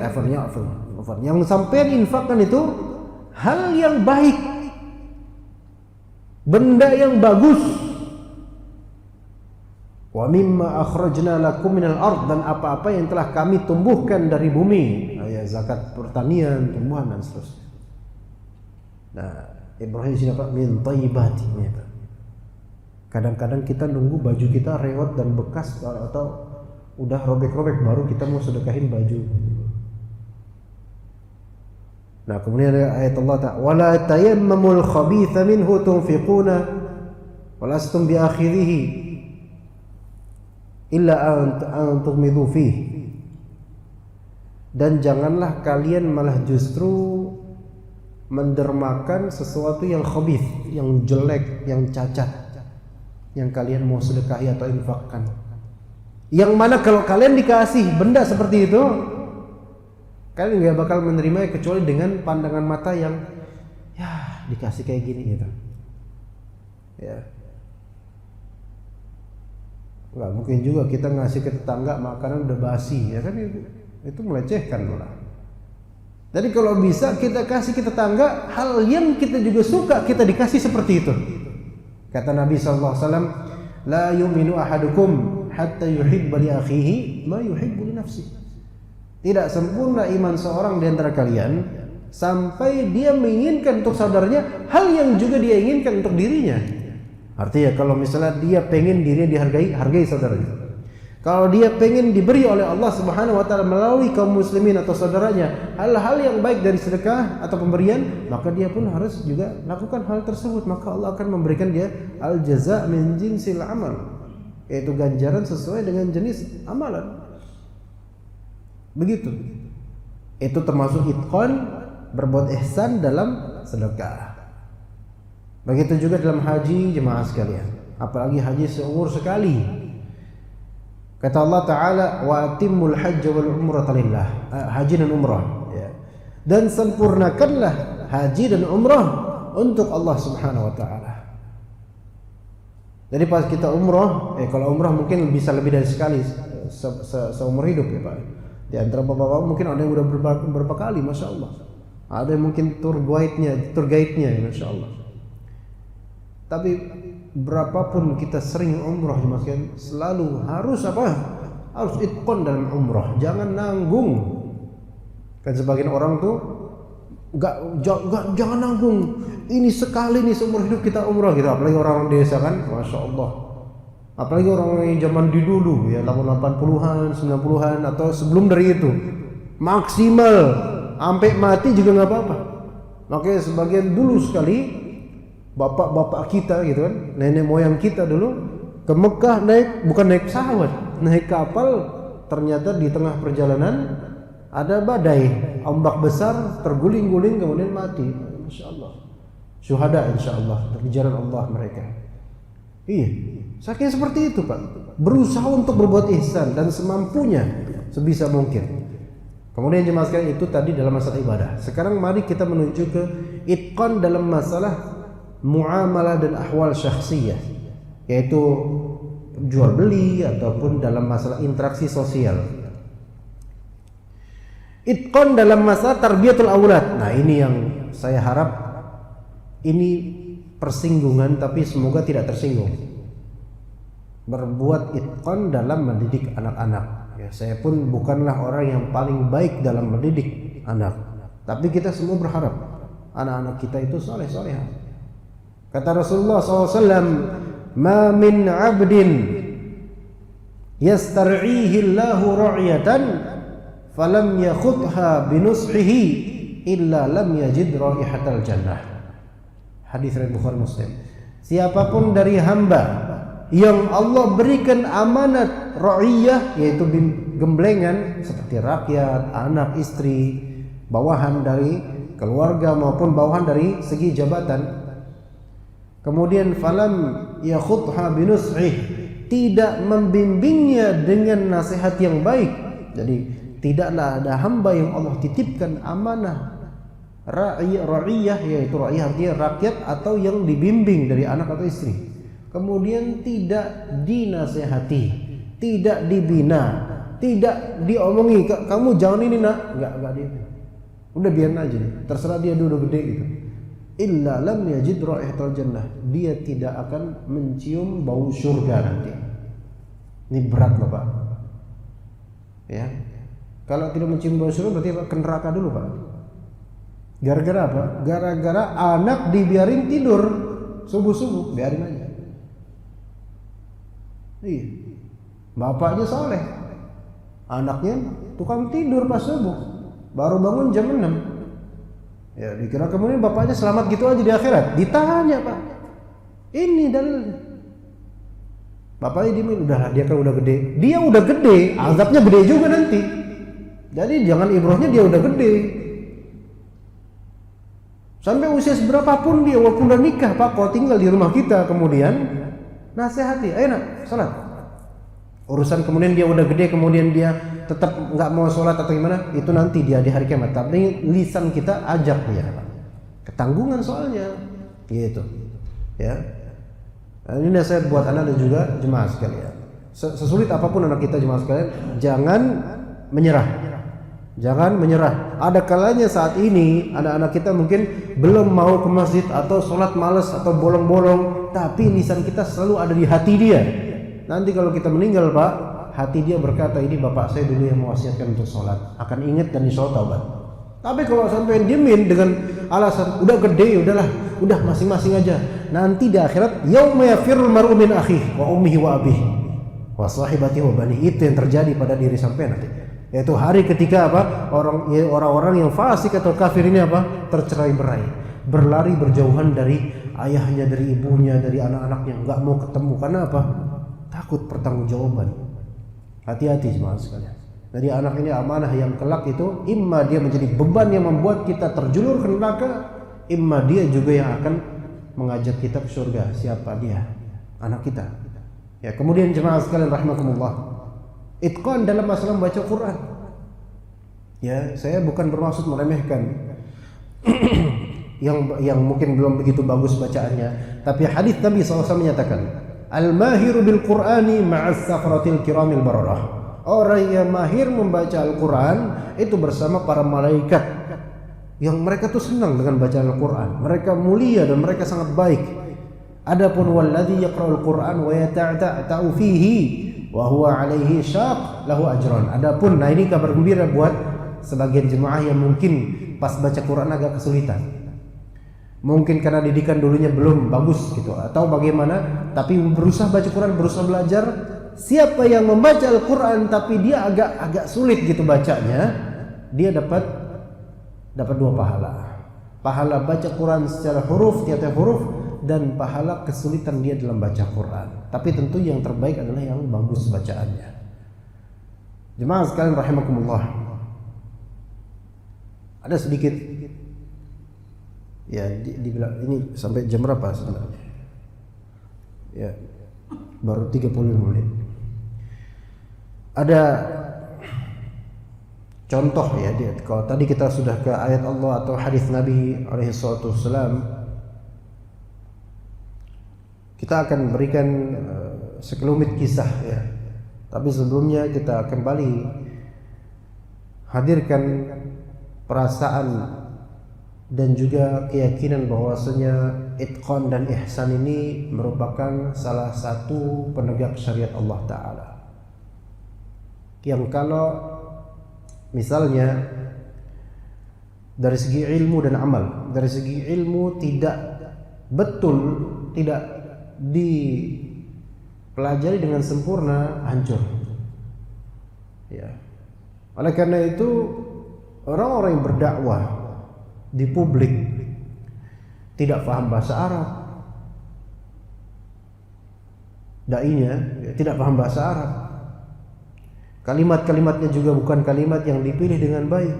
yang sampean infakkan itu hal yang baik, benda yang bagus. Wa mimma akhrajna lakum minal ardh, dan apa-apa yang telah kami tumbuhkan dari bumi, ya, zakat pertanian, tumbuhan dan seterusnya. Nah, Ibrahim sini apa? Min thayyibati. Kadang-kadang kita nunggu baju kita rewat dan bekas atau udah robek-robek baru kita mau sedekahin baju. Nah, kemudian ada ayat Allah Ta'ala, wala tayammamul khabitha minhu tunfiquna walastum biakhirihi illa an tughmidu fih. Dan janganlah kalian malah justru mendermakan sesuatu yang khabith, yang jelek, yang cacat, yang kalian mau sedekahi atau infakkan. Yang mana kalau kalian dikasih benda seperti itu, kalian gak bakal menerimanya kecuali dengan pandangan mata yang ya dikasih kayak gini gitu. Ya. Nggak mungkin juga kita ngasih ke tetangga makanan udah basi, ya kan, itu melecehkan malah. Jadi kalau bisa kita kasih ke tetangga hal yang kita juga suka, kita dikasih seperti itu. Kata Nabi SAW, la yu'minu ahadukum hatta yuhibba li akhihi ma yuhibbu li nafsihi. Tidak sempurna iman seorang di antara kalian sampai dia menginginkan untuk saudaranya hal yang juga dia inginkan untuk dirinya. Artinya kalau misalnya dia pengen dirinya dihargai, hargai saudaranya. Kalau dia pengen diberi oleh Allah Subhanahu wa taala melalui kaum muslimin atau saudaranya hal-hal yang baik dari sedekah atau pemberian, maka dia pun harus juga lakukan hal tersebut. Maka Allah akan memberikan dia al-jaza' min jinsil amal, yaitu ganjaran sesuai dengan jenis amalan. Begitu. Itu termasuk itqan, berbuat ihsan dalam sedekah. Begitu juga dalam haji jemaah sekalian, apalagi haji seumur sekali. Kata Allah Ta'ala, wa atimmul hajja wal umrata lillah, haji dan umrah, ya. Dan sempurnakanlah haji dan umrah untuk Allah Subhanahu wa Ta'ala. Jadi pas kita umrah, kalau umrah mungkin bisa lebih dari sekali seumur hidup ya Pak. Di antara bapak-bapak mungkin ada yang udah berapa kali, masya Allah. Ada yang mungkin tour guide-nya, masya Allah. Tapi berapapun kita sering umrah jemaah, selalu harus apa? Harus itqan dalam umrah, jangan nanggung. Kan sebagian orang tuh jangan nanggung. Ini sekali nih seumur hidup kita umrah gitu, apalagi orang desa kan, masya Allah. Apalagi orang yang zaman dulu ya, tahun 80-an, 90-an atau sebelum dari itu. Maksimal sampai mati juga nggak apa-apa. Makanya sebagian dulu sekali bapak-bapak kita gitu kan, nenek moyang kita dulu ke Mekah bukan naik pesawat, naik kapal. Ternyata di tengah perjalanan ada badai, ombak besar, terguling-guling kemudian mati. Masya Allah. Syuhada insya Allah di jalan Allah mereka. Iya, saking seperti itu Pak. Berusaha untuk berbuat ihsan dan semampunya, sebisa mungkin. Kemudian jemaah sekalian, itu tadi dalam masalah ibadah. Sekarang mari kita menuju ke itqan dalam masalah muamalah dan ahwal syakhsiyah, yaitu jual beli ataupun dalam masalah interaksi sosial. Itqan dalam masalah tarbiyatul aulad. Nah, ini yang saya harap ini persinggungan, tapi semoga tidak tersinggung. Berbuat itqan dalam mendidik anak-anak. Ya, saya pun bukanlah orang yang paling baik dalam mendidik anak, tapi kita semua berharap anak-anak kita itu saleh-salehah. Kata Rasulullah SAW, "Ma min 'abdin yastar'ihi Allahu ra'yatan falam yakhudha binushihi illa lam yajid raihatal jannah." Hadis riwayat Bukhari Muslim. Siapapun dari hamba yang Allah berikan amanat ra'iyah, yaitu gemblengan seperti rakyat, anak, istri, bawahan dari keluarga maupun bawahan dari segi jabatan, kemudian falam yakhudha binusih, tidak membimbingnya dengan nasihat yang baik. Jadi tidaklah ada hamba yang Allah titipkan amanah ra'iyah, yaitu ra'iyah artinya rakyat atau yang dibimbing dari anak atau istri, kemudian tidak dinasehati, tidak dibina, tidak diomongi, kamu jangan ini nak, enggak dia, udah biarin aja, terserah dia dulu gede gitu. Illa lam yajid raihatal jannah, dia tidak akan mencium bau surga nanti. Ini berat loh Pak. Ya, kalau tidak mencium bau surga berarti ke neraka dulu Pak. Gara-gara apa? Gara-gara anak dibiarin tidur subuh-subuh, biarin aja. Iya, bapaknya soleh, anaknya tukang tidur pas subuh, baru bangun jam 6. Ya, dikira kemudian bapaknya selamat gitu aja di akhirat. Ditanya Pak, ini dalilnya. Bapaknya dimin, udahlah dia kan udah gede. Dia udah gede, azabnya gede juga nanti. Jadi jangan ibrohnya dia udah gede. Sampai usia seberapapun dia, walaupun udah nikah Pak, kalau tinggal di rumah kita kemudian nasihati, ayo nak salat. Urusan kemudian dia udah gede, kemudian dia tetap nggak mau sholat atau gimana, itu nanti dia di hari kiamat. Tapi lisan kita ajak dia, ketanggungan soalnya, gitu. Ya, nah, ini nasihat buat anak dan juga jemaah sekalian. Sesulit apapun anak kita jemaah sekalian, jangan menyerah, jangan menyerah. Ada kalanya saat ini anak-anak kita mungkin belum mau ke masjid atau sholat malas atau bolong-bolong, tapi lisan kita selalu ada di hati dia. Nanti kalau kita meninggal Pak, hati dia berkata, ini bapak saya dulu yang mewasiatkan untuk sholat, akan ingat dan insya Allah taubat. Tapi kalau sampai diemin dengan alasan udah gede, udahlah, udah masing-masing aja. Nanti di akhirat, yauma yafirrul mar'u min akhihi wa ummihi wa abihi wa sahibatihi wa banihi, itu yang terjadi pada diri sampai nanti. Yaitu hari ketika apa? Orang-orang yang fasik atau kafir ini apa? Tercerai-berai, berlari berjauhan dari ayahnya, dari ibunya, dari anak-anaknya, nggak mau ketemu. Karena apa? Takut pertanggungjawaban. Hati-hati jemaah sekalian. Jadi anak ini amanah yang kelak itu imma dia menjadi beban yang membuat kita terjulur ke neraka, imma dia juga yang akan mengajak kita ke surga. Siapa dia? Anak kita. Ya, kemudian jemaah sekalian rahimakumullah, itqan dalam masalah membaca Quran. Ya, saya bukan bermaksud meremehkan yang mungkin belum begitu bagus bacaannya, tapi hadis Nabi SAW menyatakan, al-mahiru bil Qur'ani ma'as safratil kiramil bararah. Orang yang mahir membaca Al-Quran itu bersama para malaikat yang mereka tuh senang dengan bacaan Al-Quran. Mereka mulia dan mereka sangat baik. Adapun walladzi yaqra'ul Qur'an wa yata'ta'u fihi wa huwa 'alaihi syaq lahu ajran. Adapun, nah ini kabar gembira buat sebagian jemaah yang mungkin pas baca Quran agak kesulitan. Mungkin karena didikan dulunya belum bagus gitu atau bagaimana, tapi berusaha baca Quran, berusaha belajar. Siapa yang membaca Al-Quran tapi dia agak sulit gitu bacanya, dia dapat dapat 2 pahala. Pahala baca Quran secara huruf, tiap-tiap huruf, dan pahala kesulitan dia dalam baca Quran. Tapi tentu yang terbaik adalah yang bagus bacaannya. Jemaah sekalian rahimakumullah. Ada sedikit ya dibilang ini sampai jam berapa sebenarnya? Ya, baru 35 menit. Ada contoh ya, kalau tadi kita sudah ke ayat Allah atau hadis Nabi alaihi salatu wassalam, kita akan berikan sekelumit kisah ya. Tapi sebelumnya kita kembali hadirkan perasaan dan juga keyakinan bahwasanya itqan dan ihsan ini merupakan salah satu penegak syariat Allah Ta'ala, yang kalau misalnya dari segi ilmu dan amal, dari segi ilmu tidak betul, tidak dipelajari dengan sempurna, hancur ya. Oleh karena itu orang-orang yang berdakwah di publik tidak paham bahasa Arab, dai-nya tidak paham bahasa Arab, kalimat-kalimatnya juga bukan kalimat yang dipilih dengan baik,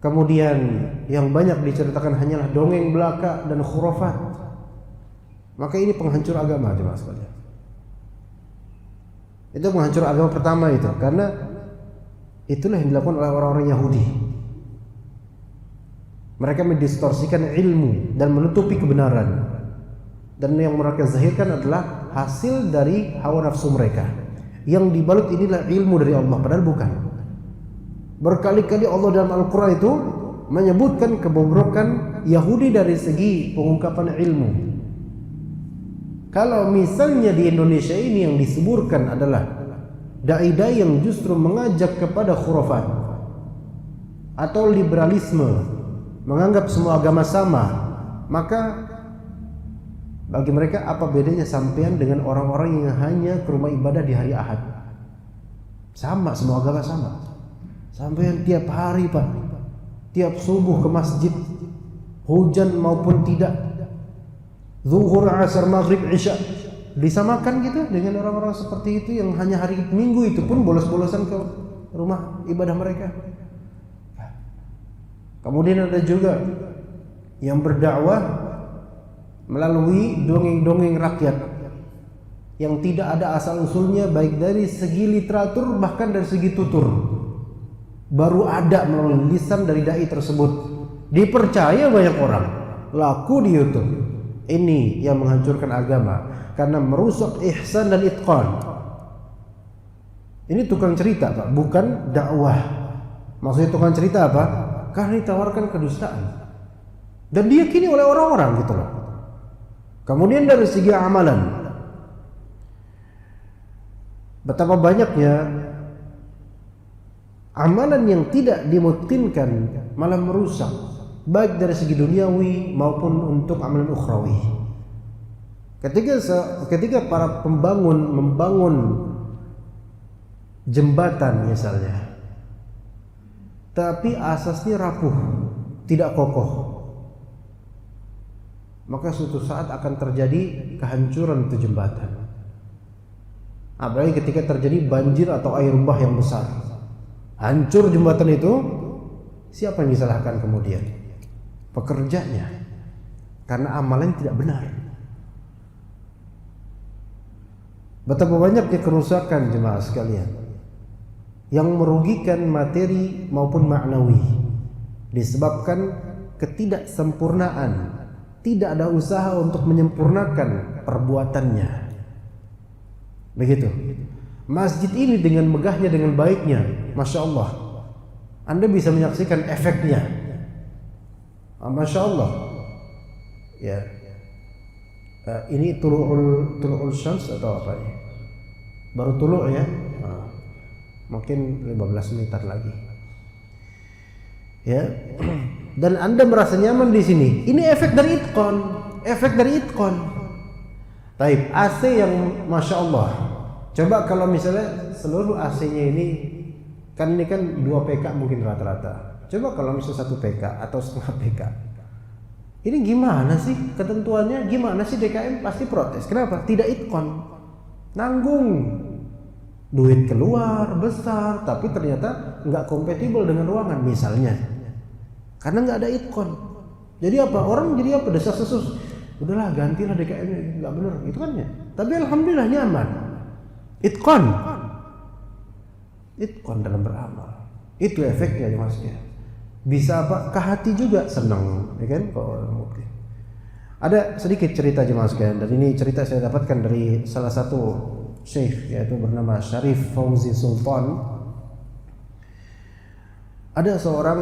kemudian yang banyak diceritakan hanyalah dongeng belaka dan khurafat, maka ini penghancur agama jemaah sekalian. Itu penghancur agama pertama itu, karena itulah yang dilakukan oleh orang-orang Yahudi. Mereka mendistorsikan ilmu dan menutupi kebenaran, dan yang mereka zahirkan adalah hasil dari hawa nafsu mereka. Yang dibalut inilah ilmu dari Allah, padahal bukan. Berkali-kali Allah dalam Al-Quran itu menyebutkan kebobrokan Yahudi dari segi pengungkapan ilmu. Kalau misalnya di Indonesia ini yang disuburkan adalah dai-dai yang justru mengajak kepada khurafat atau liberalisme, menganggap semua agama sama, maka bagi mereka apa bedanya sampean dengan orang-orang yang hanya ke rumah ibadah di hari Ahad? Sama, semua agama sama. Sampean tiap hari Pak, tiap subuh ke masjid, hujan maupun tidak, zuhur, asar, maghrib, isya, disamakan gitu dengan orang-orang seperti itu yang hanya hari Minggu itu pun bolos-bolosan ke rumah ibadah mereka. Kemudian ada juga yang berdakwah melalui dongeng-dongeng rakyat yang tidak ada asal-usulnya, baik dari segi literatur bahkan dari segi tutur. Baru ada melalui lisan dari dai tersebut, dipercaya banyak orang, laku di YouTube. Ini yang menghancurkan agama karena merusak ihsan dan itqan. Ini tukang cerita Pak, bukan dakwah. Maksudnya tukang cerita apa? Karena ditawarkan kedustaan dan diyakini oleh orang-orang gitu loh. Kemudian dari segi amalan, betapa banyaknya amalan yang tidak dimungkinkan malah merusak, baik dari segi duniawi maupun untuk amalan ukhrawi. Ketika para pembangun membangun jembatan misalnya, tapi asasnya rapuh, tidak kokoh, maka suatu saat akan terjadi kehancuran itu jembatan. Apalagi ketika terjadi banjir atau air limbah yang besar, hancur jembatan itu, siapa yang disalahkan kemudian? Pekerjanya, karena amalan tidak benar. Betapa banyaknya kerusakan jemaah sekalian yang merugikan materi maupun maknawi disebabkan ketidaksempurnaan. Tidak ada usaha untuk menyempurnakan perbuatannya. Begitu. Masjid ini dengan megahnya, dengan baiknya, Masya Allah, Anda bisa menyaksikan efeknya. Masya Allah. Ya. Ini tulu'ul syams atau apa ini? Baru tulu' ya. Mungkin 15 menitan lagi. Ya. Dan Anda merasa nyaman di sini. Ini efek dari itqan, efek dari itqan. Taib, AC yang Masya Allah. Coba kalau misalnya seluruh AC-nya ini Kan ini kan 2 PK mungkin rata-rata. Coba kalau misalnya 1 PK atau setengah PK. Ini gimana sih ketentuannya? Gimana sih DKM pasti protes. Kenapa? Tidak itkon. Nanggung. Duit keluar besar tapi ternyata nggak kompatibel dengan ruangan misalnya. Karena nggak ada itkon. Jadi apa? Orang jadi apa? Desas-desus. Udahlah gantilah DKM, nggak bener. Itu kan ya. Tapi alhamdulillah nyaman. Itkon dalam beramal. Itu efeknya ya Mas ya. Bisa apa? Ke hati juga senang, ya kan? Ada sedikit cerita jemaah sekalian, dan ini cerita saya dapatkan dari salah satu syekh yaitu bernama Syarif Fauzi Sultan. Ada seorang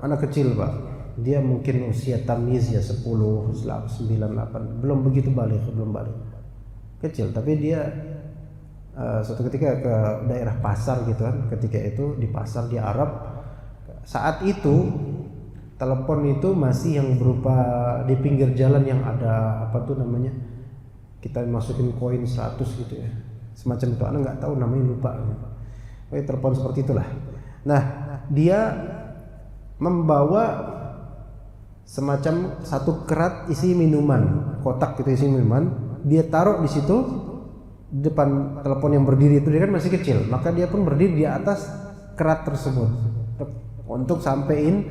anak kecil, Pak. Dia mungkin usia tamyiz ya 10, 9, 8, belum begitu balik. Kecil, tapi dia suatu ketika ke daerah pasar gitu kan, ketika itu di pasar di Arab. Saat itu telepon itu masih yang berupa di pinggir jalan yang ada apa tuh namanya, kita masukin koin 100 gitu ya, semacam itu. Anak nggak tahu namanya, lupa. Telepon seperti itulah. Nah, dia membawa semacam 1 kerat isi minuman, kotak gitu isi minuman. Dia taruh di situ depan telepon yang berdiri itu. Dia kan masih kecil, maka dia pun berdiri di atas kerat tersebut untuk sampein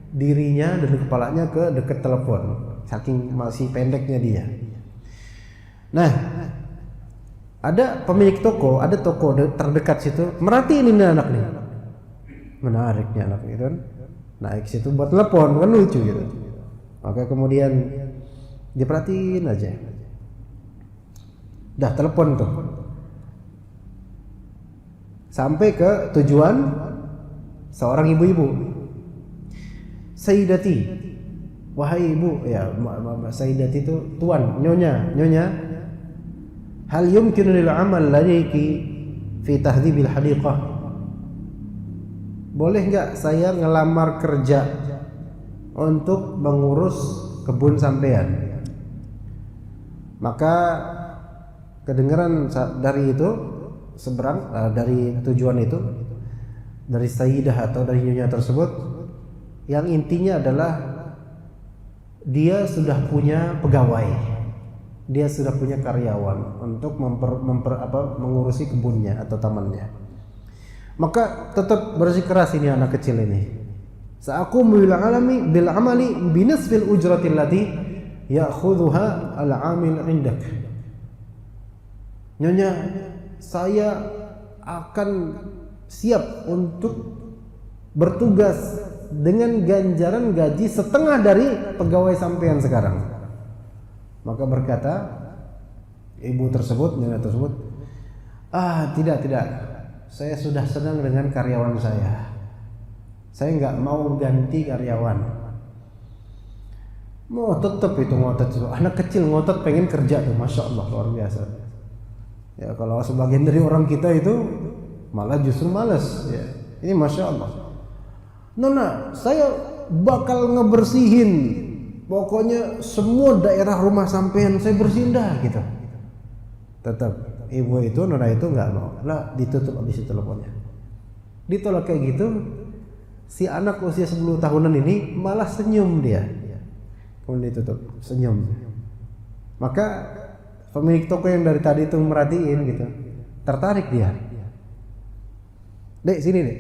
dirinya dan kepalanya ke dekat telepon, saking masih pendeknya dia. Nah, ada pemilik toko, ada toko terdekat situ, merhatiin ini anak nih, menariknya anak itu kan, naik situ buat telepon, kan lucu gitu. Maka kemudian diperhatiin aja. Dah telepon tuh. Sampai ke tujuan seorang ibu-ibu. Sayyidati, wahai ibu, ya Sayyidati itu tuan, nyonya. Hal yumkinu lil amal ladiki fi tahdhibil hadiqah? Boleh enggak saya ngelamar kerja untuk mengurus kebun sampean? Maka kedengaran dari itu seberang dari tujuan itu, dari sayyidah atau dari nyonya tersebut, yang intinya adalah dia sudah punya pegawai, dia sudah punya karyawan untuk mengurusi kebunnya atau tamannya. Maka tetap bersikeras ini anak kecil ini. Sa'aqumu bil amali binisfil ujrati allati ya'khudhuha al-'amil 'indak. Nyonya, saya akan siap untuk bertugas dengan ganjaran gaji setengah dari pegawai sampean sekarang. Maka berkata ibu tersebut, nyonya tersebut, tidak, saya sudah senang dengan karyawan saya nggak mau ganti karyawan. Mau tetap itu ngotot, anak kecil ngotot pengen kerja tuh, masya Allah, luar biasa. Ya kalau sebagian dari orang kita itu malah justru malas ya. Ini masya Allah. Nona, saya bakal ngebersihin, pokoknya semua daerah rumah sampean saya bersihin dah gitu. Tetap ibu itu, nona itu nggak mau. Lah ditutup habis itu teleponnya. Ditolak kayak gitu, si anak usia 10 tahunan ini malah senyum dia. Kemudian ditutup, senyum. Maka pemilik toko yang dari tadi itu merhatiin gitu, tertarik dia. Dek sini dek.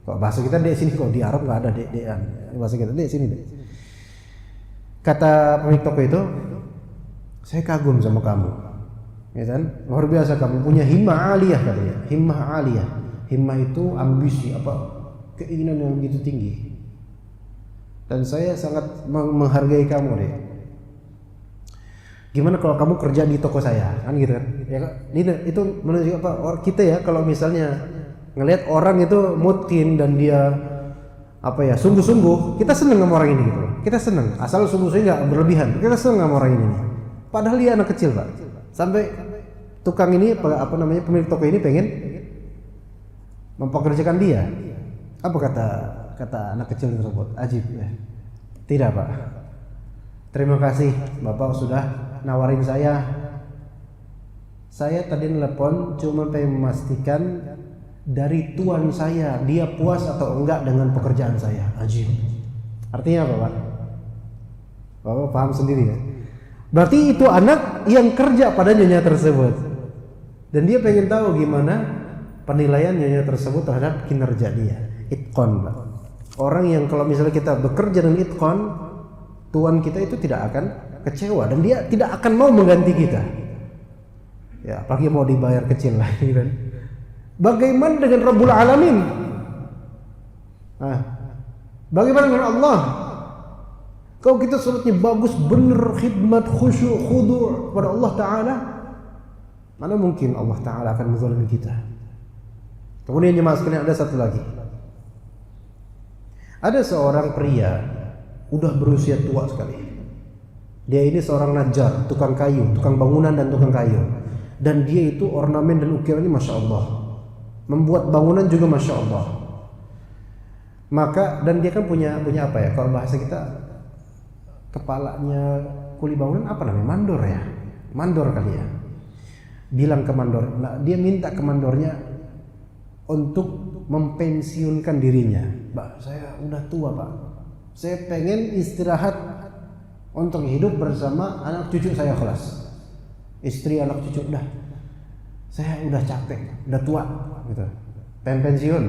Kok bahasa kita dek sini, kok di Arab nggak ada dek-dekan. Bahasa kita dek sini dek. Kata pemilik toko itu, saya kagum sama kamu, ya kan? Luar biasa kamu punya himmah aliyah katanya. Himmah aliyah. Himmah itu ambisi, keinginan yang begitu tinggi. Dan saya sangat menghargai kamu deh. Gimana kalau kamu kerja di toko saya, kan gitu kan? Ya, itu menunjukkan kita ya, kalau misalnya ngelihat orang itu mutkin dan dia sungguh-sungguh, kita seneng sama orang ini gitu. Kita seneng, asal sungguh-sungguh nggak berlebihan. Kita seneng sama orang ini. Padahal dia anak kecil, Pak. Sampai tukang ini pemilik toko ini pengen mempekerjakan dia. Apa kata anak kecil tersebut? Ajib ya. Tidak, Pak. Terima kasih Bapak sudah nawarin saya. Saya tadi nelpon cuma pengen memastikan dari Tuhan saya, dia puas atau enggak dengan pekerjaan saya. Ajib. Artinya apa, Pak? Bapak paham sendiri ya. Berarti itu anak yang kerja pada nyonya tersebut, dan dia pengen tahu gimana penilaian nyonya tersebut terhadap kinerja dia. Itqan, Pak. Orang yang kalau misalnya kita bekerja dengan itqan, Tuhan kita itu tidak akan kecewa dan dia tidak akan mau mengganti kita. Ya, apalagi mau dibayar kecil lagi kan. Bagaimana dengan Rabbul Alamin? Bagaimana dengan Allah? Kalau kita salatnya bagus, benar, khidmat, khusyuk, khudu' kepada Allah Ta'ala, mana mungkin Allah Ta'ala akan menzalimi kita? Kemudian jemaah sekalian, ada satu lagi. Ada seorang pria, udah berusia tua sekali. Dia ini seorang najjar, tukang kayu, tukang bangunan dan tukang kayu. Dan dia itu ornamen dan ukirannya Masya Allah. Membuat bangunan juga Masya Allah. Maka, dan dia kan punya apa ya, kalau bahasa kita, kepalanya kuli bangunan apa namanya? Mandor ya? Mandor kali ya. Bilang ke mandor, nah, dia minta ke mandornya untuk mempensiunkan dirinya. Pak, saya udah tua, Pak. Saya pengen istirahat untuk hidup bersama anak cucu saya kelas. Istri, anak cucu, udah. Saya udah capek, udah tua gitu. Pengen pensiun.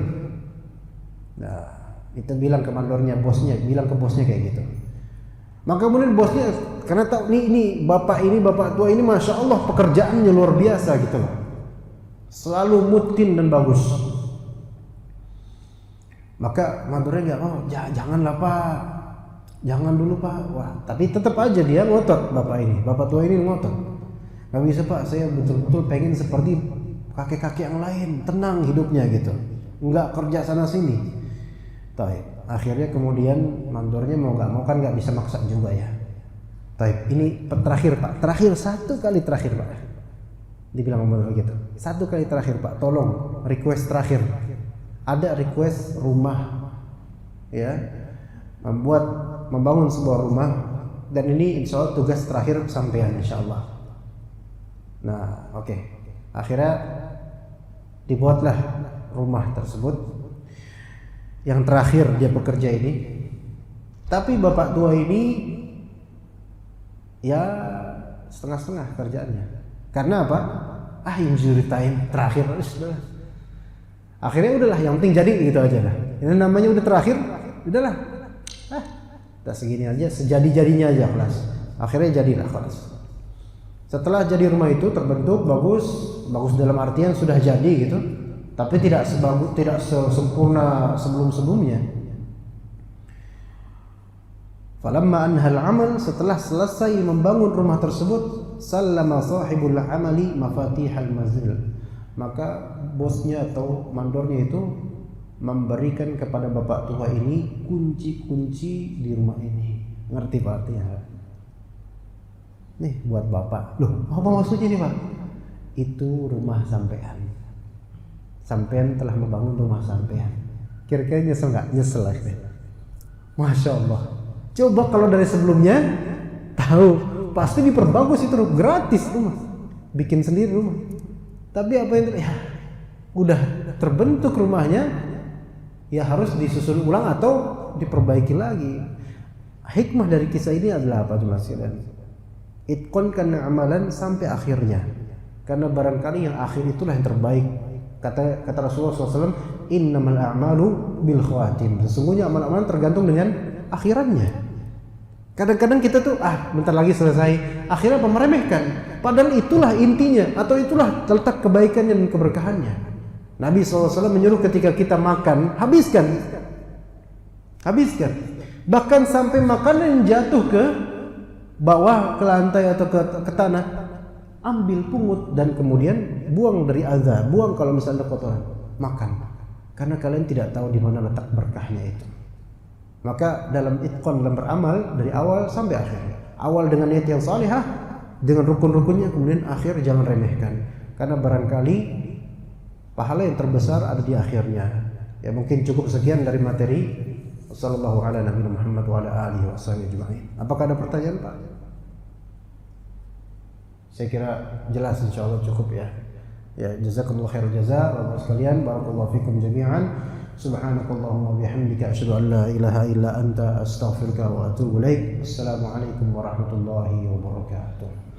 Nah, itu bilang ke mandornya, bosnya, bilang ke bosnya kayak gitu. Maka kemudian bosnya karena tahu ini bapak tua ini Masya Allah pekerjaannya luar biasa gitu loh. Selalu mutin dan bagus. Maka mandornya nggak mau, janganlah Pak, jangan dulu Pak. Wah, tapi tetap aja dia ngotot bapak tua ini ngotot. Nggak bisa Pak, saya betul-betul pengen seperti kakek-kakek yang lain, tenang hidupnya gitu, nggak kerja sana sini. Akhirnya kemudian mandornya mau nggak mau kan nggak bisa maksa juga ya. Ini terakhir Pak, satu kali terakhir Pak. Dibilang mandor gitu, satu kali terakhir Pak, tolong request terakhir. Ada request rumah, ya, membangun sebuah rumah, dan ini insya Allah tugas terakhir sampean insya Allah. Nah, oke. Akhirnya dibuatlah rumah tersebut. Yang terakhir dia bekerja ini, tapi bapak tua ini ya setengah-setengah kerjaannya. Karena apa? Injury time terakhir. Akhirnya udahlah, yang penting jadi gitu aja lah. Ini namanya udah terakhir, udahlah. Udah segini aja, sejadi-jadinya aja kelas. Akhirnya jadilah kelas. Setelah jadi rumah itu terbentuk bagus dalam artian sudah jadi gitu. Tapi tidak sempurna sebelum-sebelumnya. Falamma anhal amal, setelah selesai membangun rumah tersebut, sallama sahibul amali mafatihal manzil. Maka bosnya atau mandornya itu memberikan kepada bapak tua ini kunci-kunci di rumah ini. Ngerti Pak artinya? Nih buat bapak. Loh, apa maksudnya nih Pak? Itu rumah sampean. Sampean telah membangun rumah sampean. Kira-kira nyesel nggak? Nyesel lah. Masya Allah. Coba kalau dari sebelumnya tahu, pasti diperbagus itu gratis rumah. Bikin sendiri rumah. Tapi apa yang udah terbentuk rumahnya, ya harus disusun ulang atau diperbaiki lagi. Hikmah dari kisah ini adalah apa teman sekalian? Itqankan amalan sampai akhirnya. Karena barangkali yang akhir itulah yang terbaik. Kata Rasulullah SAW, innamal a'malu bil khawatim. Sesungguhnya amal-amalan tergantung dengan akhirannya. Kadang-kadang kita tuh bentar lagi selesai, akhirnya apa, meremehkan. Padahal itulah intinya, atau itulah letak kebaikannya dan keberkahannya. Nabi SAW menyuruh ketika kita makan, habiskan. Bahkan sampai makanan yang jatuh ke bawah, ke lantai atau ke tanah, ambil, pungut, dan kemudian buang dari azab, buang kalau misalnya kotoran, makan. Karena kalian tidak tahu di mana letak berkahnya itu. Maka dalam itqan, dalam beramal dari awal sampai akhir. Awal dengan niat yang salihah, dengan rukun-rukunnya, kemudian akhir jangan remehkan. Karena barangkali pahala yang terbesar ada di akhirnya. Ya mungkin cukup sekian dari materi. Wassallallahu ala nabiyina Muhammad wa ala alihi wasallam. Apakah ada pertanyaan Pak? Saya kira jelas, insya Allah cukup ya. Ya, jazakumullah khairul jazaa. Bapak sekalian, barakallahu fikum jami'an. Subhanakallahumma bihamdika asyhadu an la ilaha illa anta astaghfiruka wa atubu ilaik. Assalamualaikum warahmatullahi wabarakatuh.